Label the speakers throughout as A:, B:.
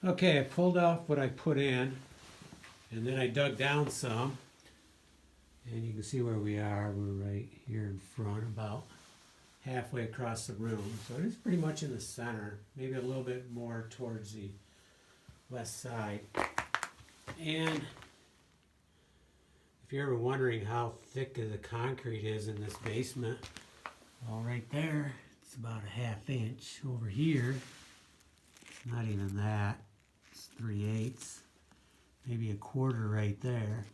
A: Okay, I pulled off what I put in, and then I dug down some, and you can see where we are. We're right here in front, about halfway across the room. So it is pretty much in the center, maybe a little bit more towards the west side. And if you're ever wondering how thick the concrete is in this basement, well, right there, it's about a ½ inch. Over here, it's not even that. It's 3/8, maybe a quarter right there.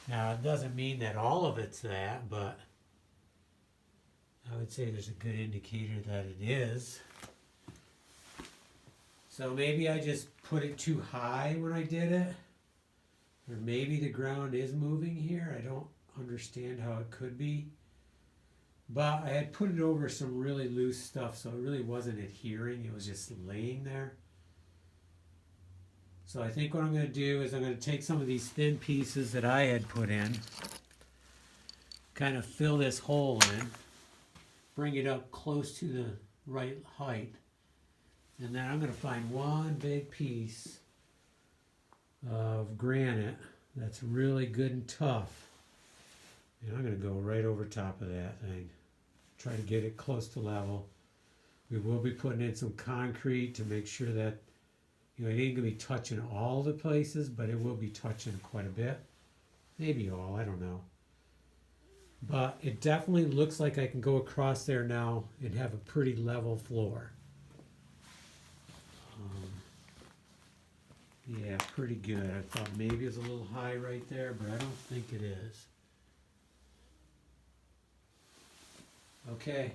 A: Now, it doesn't mean that all of it's that, but I would say there's a good indicator that it is. So maybe I just put it too high when I did it. Or maybe the ground is moving here. I don't understand how it could be. But I had put it over some really loose stuff, so it really wasn't adhering. It was just laying there. So I think what I'm going to do is I'm going to take some of these thin pieces that I had put in, kind of fill this hole in, bring it up close to the right height, and then I'm going to find one big piece of granite that's really good and tough, and I'm going to go right over top of that thing. Try to get it close to level. We will be putting in some concrete to make sure that, you know, it ain't going to be touching all the places, but it will be touching quite a bit. Maybe all, I don't know. But it definitely looks like I can go across there now and have a pretty level floor. Yeah, pretty good. I thought maybe it was a little high right there, but I don't think it is. Okay.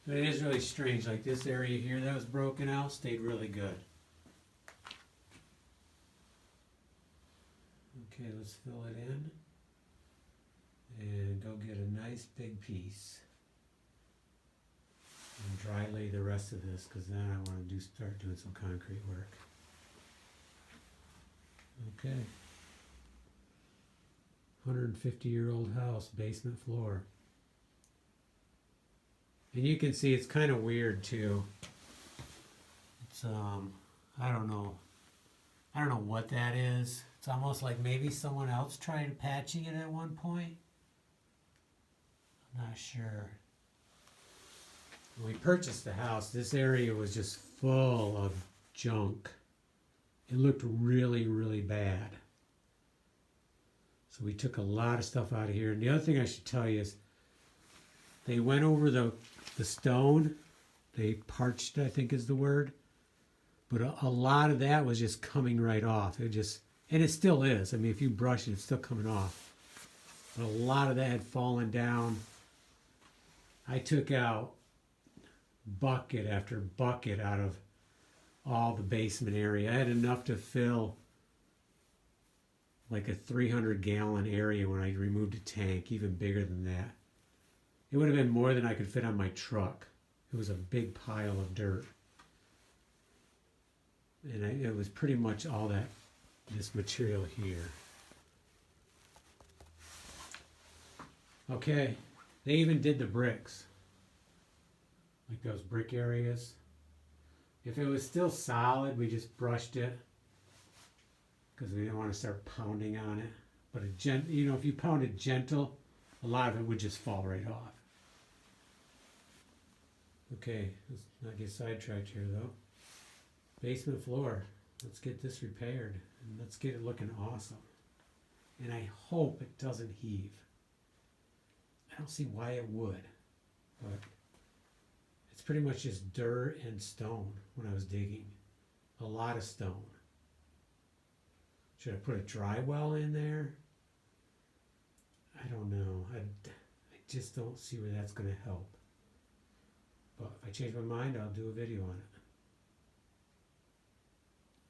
A: But it is really strange. Like this area here that was broken out stayed really good. Okay, let's fill it in. And go get a nice big piece. And dry lay the rest of this, because then I want to start doing some concrete work. Okay. 150-year-old house, basement floor. And you can see it's kind of weird too. It's I don't know what that is. It's almost like maybe someone else tried patching it at one point. I'm not sure. When we purchased the house, this area was just full of junk. It looked really, really bad. So we took a lot of stuff out of here. And the other thing I should tell you is they went over the stone. They parched, I think is the word. But a lot of that was just coming right off. And it still is. I mean, if you brush it, it's still coming off. But a lot of that had fallen down. I took out bucket after bucket out of all the basement area. I had enough to fill like a 300-gallon area when I removed a tank, even bigger than that. It would have been more than I could fit on my truck. It was a big pile of dirt. And it was pretty much all this material here. Okay, they even did the bricks. Like those brick areas. If it was still solid, we just brushed it because we didn't want to start pounding on it. But if you pound it gentle, a lot of it would just fall right off. Okay, let's not get sidetracked here though. Basement floor. Let's get this repaired and let's get it looking awesome. And I hope it doesn't heave. I don't see why it would, but it's pretty much just dirt and stone when I was digging. A lot of stone. Should I put a dry well in there? I don't know. I just don't see where that's going to help. But if I change my mind, I'll do a video on it.